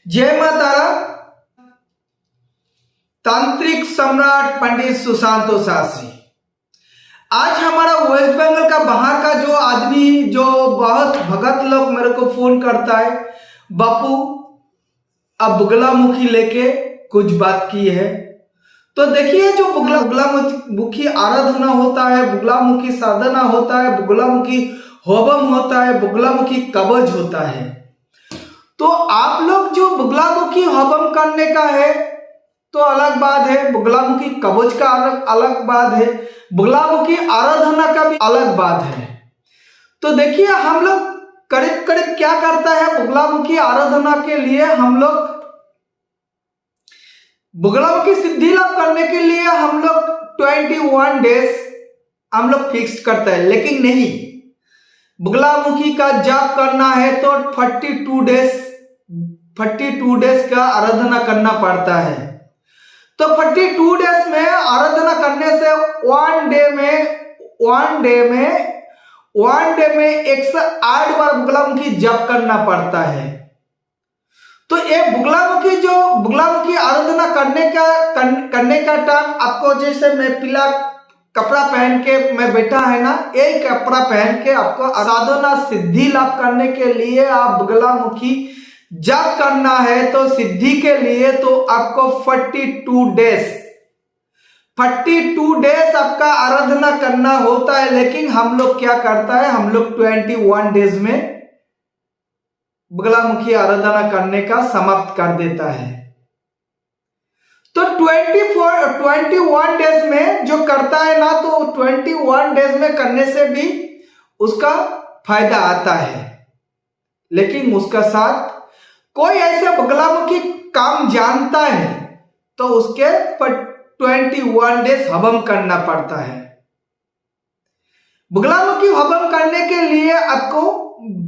जय माता तांत्रिक सम्राट पंडित सुशांत शास्त्री। आज हमारा वेस्ट बंगाल का बाहर का जो आदमी जो बहुत भगत लोग मेरे को फोन करता है, बापू अब बुगलामुखी लेके कुछ बात की है। तो देखिए जो बुगलामुखी आराधना होता है, बुगलामुखी साधना होता है, बुगलामुखी होबम होता है, बुगलामुखी कवच होता है। तो आप लोग जो बुगलामुखी होबम करने का है तो अलग बात है, बुगलामुखी कवच का अलग बात है, बुगलामुखी आराधना का भी अलग बात है। तो देखिए हम लोग करीब करीब क्या करता है, बुगलामुखी आराधना के लिए हम लोग बुगलामुखी सिद्धि लाभ करने के लिए हम लोग 21 डेज हम लोग फिक्स करते हैं, लेकिन नहीं, बुगलामुखी का जाप करना है तो 42 डेज का आराधना करना पड़ता है। तो 42 डेज में आराधना करने से वन डे में 108 बार बुगलामुखी जप करना पड़ता है। तो ये बुगलामुखी आराधना करने का टाइम आपको, जैसे मैं पीला कपड़ा पहन के मैं बैठा है ना, यही कपड़ा पहन के आपको साधना सिद्धि लाभ करने के लिए आप बुगलामुखी जप करना है। तो सिद्धि के लिए तो आपको 42 डेज आपका आराधना करना होता है। लेकिन हम लोग क्या करता है, हम लोग 21 डेज में बुगलामुखी आराधना करने का समाप्त कर देता है। तो 21 डेज में जो करता है ना, तो 21 डेज में करने से भी उसका फायदा आता है। लेकिन उसका साथ कोई ऐसे बुगलामुखी काम जानता है तो उसके पर 21 डेज हवन करना पड़ता है। बुगलामुखी हवन करने के लिए आपको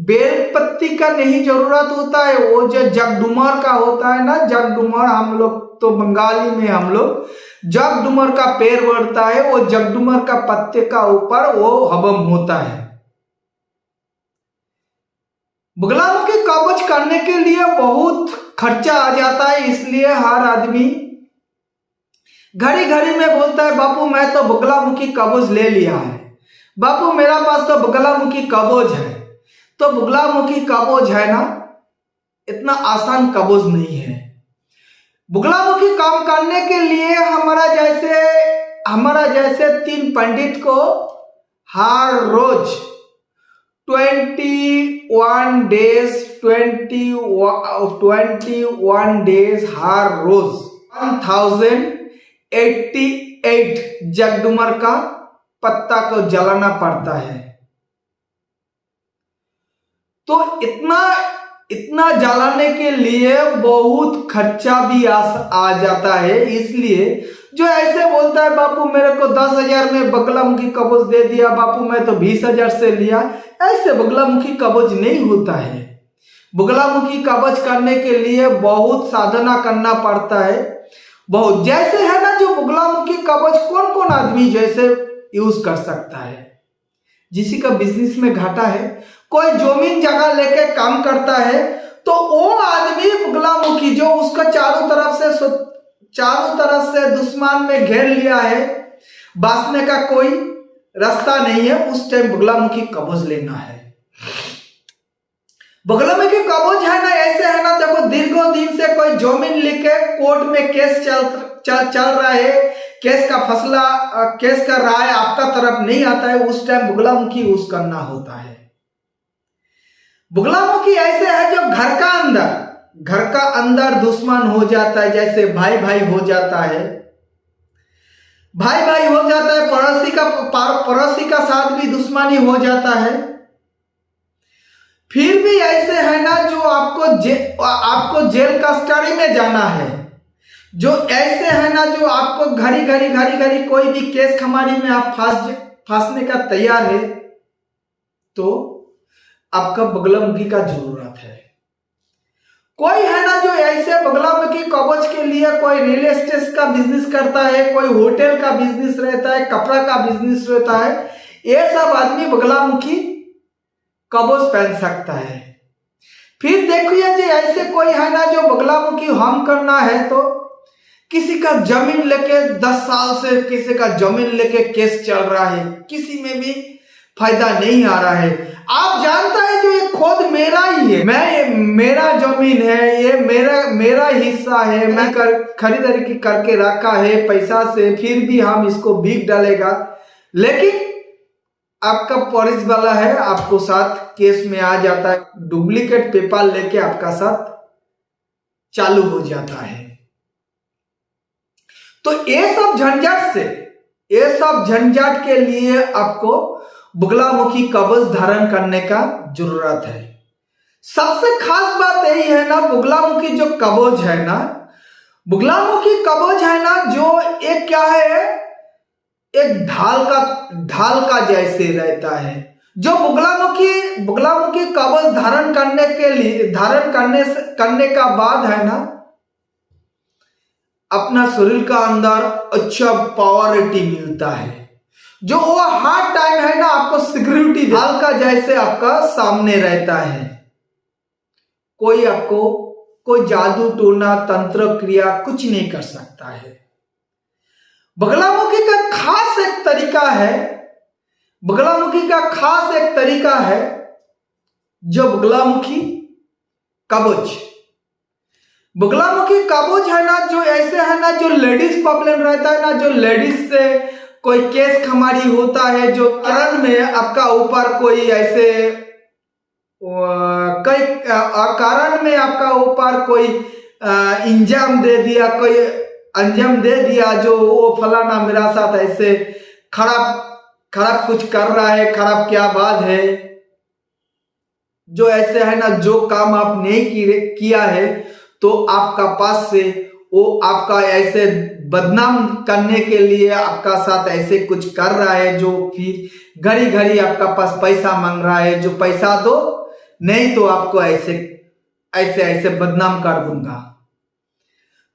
बेलपत्ती का नहीं जरूरत होता है, वो जो जगडुमर का होता है ना, जगडुमर हम लोग तो बंगाली में हम लोग जगडुमर का पेड़ बढ़ता है, वो जगडुमर का पत्ते का ऊपर वो हवन होता है। बुगलामुखी कवच करने के लिए बहुत खर्चा आ जाता है, इसलिए हर आदमी घड़ी घड़ी में बोलता है, बापू मैं तो बुगलामुखी कवच ले लिया है, बापू मेरा पास तो बुगलामुखी कवच है। तो बुगलामुखी कवच है ना, इतना आसान कवच नहीं है। बुगलामुखी काम करने के लिए हमारा जैसे 3 पंडित को हर रोज 21 डेज हर रोज 1088 जगडुमर का पत्ता को जलाना पड़ता है। तो इतना जलाने के लिए बहुत खर्चा भी आ जाता है। इसलिए जो ऐसे बोलता है, बापू मेरे को 10,000 में बुगलामुखी कवच दे दिया, बापू मैं तो 20,000 से लिया, ऐसे बुगलामुखी कवच नहीं होता है। बुगलामुखी कवच करने के लिए बहुत साधना करना पड़ता है। बहुत जैसे है ना, जो बुगलामुखी कवच कौन कौन आदमी जैसे यूज कर सकता है। जिसी का बिजनेस में घाटा है, कोई जमीन जगह लेके काम करता है, तो वो आदमी बुगलामुखी जो उसका चारों तरफ से दुश्मन में घेर लिया है, बचने का कोई रास्ता नहीं है, उस टाइम बुगलामुखी कवच लेना है। बुगलामुखी कवच है ना, ऐसे है ना, देखो दीर्घों दिन से कोई जमीन लेके कोर्ट में केस चल रहा है, केस का राय आपका तरफ नहीं आता है, उस टाइम बुगलामुखी यूज करना होता है। बुगलामुखी ऐसे है जो घर का अंदर दुश्मन हो जाता है, जैसे भाई भाई हो जाता है, पड़ोसी का साथ भी दुश्मनी हो जाता है। फिर भी ऐसे है ना, जो आपको जेल कस्टडी में जाना है, जो ऐसे है ना, जो आपको घड़ी कोई भी केस खमारी में आप फंसने का तैयार है, तो आपका बुगलामुखी का जरूरत है। कोई है ना जो ऐसे बुगलामुखी कवच के लिए कोई रियल एस्टेट का बिजनेस करता है, कोई होटल का बिजनेस रहता है, कपड़ा का बिजनेस रहता है, ये सब आदमी बुगलामुखी कवच पहन सकता है। फिर देखिए जी ऐसे कोई है ना जो बगलामुखी हम करना है तो किसी का जमीन लेके 10 साल से किसी का जमीन लेके केस चल रहा है, किसी में भी फायदा नहीं आ रहा है। आप जानता है जो ये खुद मेरा ही है, मेरा जमीन है, ये मेरा हिस्सा है, मैं खरीदारी करके रखा है पैसा से, फिर भी हम इसको बिक डालेगा। लेकिन आपका पुलिस वाला है आपको साथ केस में आ जाता है, डुप्लीकेट पेपर लेके आपका साथ चालू हो जाता है। तो ये सब झंझट के लिए आपको बगलामुखी कवच धारण करने का जरूरत है। सबसे खास बात यही है ना, बगलामुखी जो कवच है ना, बगलामुखी कवच है ना जो एक क्या है, एक ढाल का जैसे रहता है। जो बगलामुखी कवच धारण करने का बाद है ना, अपना शरीर का अंदर अच्छा पावरिटी मिलता है। जो वो हर टाइम है ना आपको सिक्योरिटी ढाल का जैसे आपका सामने रहता है। कोई जादू टोना तंत्र क्रिया कुछ नहीं कर सकता है। बगलामुखी का खास एक तरीका है जो बगलामुखी कवच है ना, जो ऐसे है ना जो लेडीज प्रॉब्लम रहता है ना, जो लेडीज से कोई केस खमारी होता है, जो कारण में आपका ऊपर कोई ऐसे कई कारण में आपका ऊपर कोई अंजाम दे दिया जो वो फलाना मेरा साथ ऐसे खराब कुछ कर रहा है, खराब क्या बात है, जो ऐसे है ना जो काम आप नहीं किया है तो आपका पास से वो आपका ऐसे बदनाम करने के लिए आपका साथ ऐसे कुछ कर रहा है, जो फिर घड़ी आपका पास पैसा मांग रहा है, जो पैसा दो नहीं तो आपको ऐसे बदनाम कर दूंगा।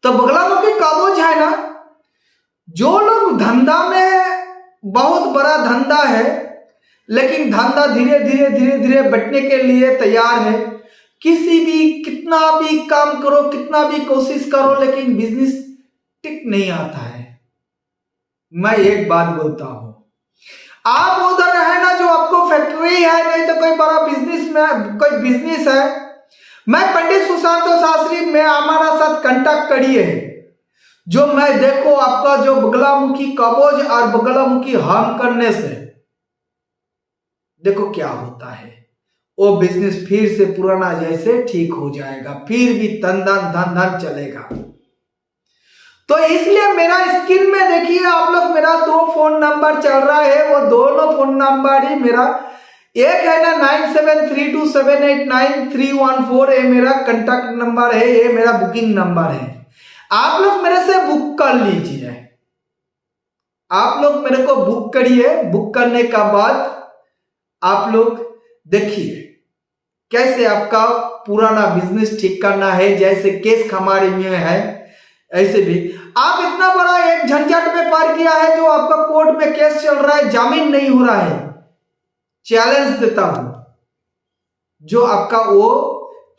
तो बगलामुखी कवच है ना, जो लोग धंधा में बहुत बड़ा धंधा है लेकिन धंधा धीरे धीरे बढ़ने के लिए तैयार है, कितना भी काम करो, कितना भी कोशिश करो, लेकिन बिजनेस टिक नहीं आता है। मैं एक बात बोलता हूं, आप उधर है ना जो आपको फैक्ट्री है नहीं तो कोई बड़ा बिजनेस है, मैं पंडित सुशांत शास्त्री में हमारा साथ कांटेक्ट करिए, जो मैं देखो आपका जो बगलामुखी कवच और बगलामुखी हम करने से देखो क्या होता है, वो बिजनेस फिर से पुराना जैसे ठीक हो जाएगा, फिर भी धन चलेगा। तो इसलिए मेरा स्क्रीन में देखिए आप लोग, मेरा 2 फोन नंबर चल रहा है, वो दोनों फोन नंबर ही मेरा, एक है ना 9732789314, ये मेरा कांटेक्ट नंबर है, ये मेरा बुकिंग नंबर है। आप लोग मेरे से बुक कर लीजिए, आप लोग मेरे को बुक करिए। बुक करने का बाद आप लोग देखिए कैसे आपका पुराना बिजनेस ठीक करना है, जैसे केस हमारे में है ऐसे भी आप इतना बड़ा एक झंझट में पार किया है, जो आपका कोर्ट में केस चल रहा है, जामीन नहीं हो रहा है, चैलेंज देता हूं जो आपका वो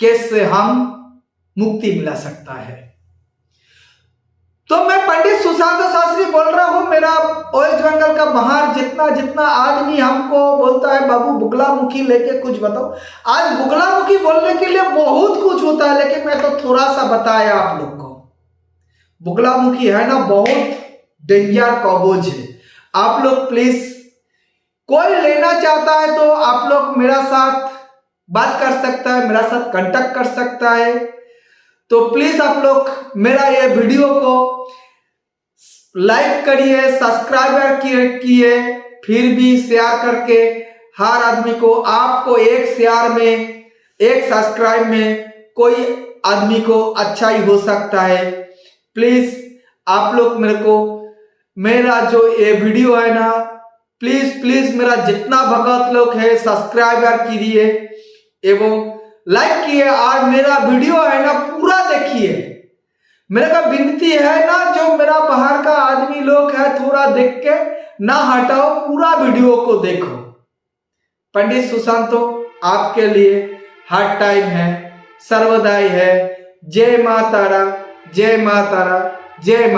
केस से हम मुक्ति मिला सकता है। तो मैं पंडित सुशांत शास्त्री बोल रहा हूं, मेरा वेस्ट बंगाल का बाहर जितना आदमी हमको बोलता है बाबू बगलामुखी लेके कुछ बताओ। आज बगलामुखी बोलने के लिए बहुत कुछ होता है, लेकिन मैं तो थोड़ा सा बताया आप लोग को। बगलामुखी है ना बहुत डेंजर कवच है। आप लोग प्लीज, कोई लेना चाहता है तो आप लोग मेरा साथ बात कर सकता है, मेरा साथ कांटेक्ट कर सकता है। तो प्लीज आप लोग मेरा ये वीडियो को लाइक करिए, सब्सक्राइब किए, फिर भी शेयर करके हर आदमी को, आपको एक शेयर में एक सब्सक्राइब में कोई आदमी को अच्छा ही हो सकता है। प्लीज आप लोग मेरे को, मेरा जो ये वीडियो है ना, प्लीज मेरा जितना भगत लोग है सब्सक्राइब कीजिए एवं लाइक किए, और मेरा वीडियो है ना पूरा देखिए। मेरे का विनती है ना, जो मेरा बाहर का आदमी लोग है थोड़ा देख के ना हटाओ, पूरा वीडियो को देखो। पंडित सुशांत आपके लिए हर टाइम है, सर्वदाई है। जय मां तारा, जय मां तारा, जय मां।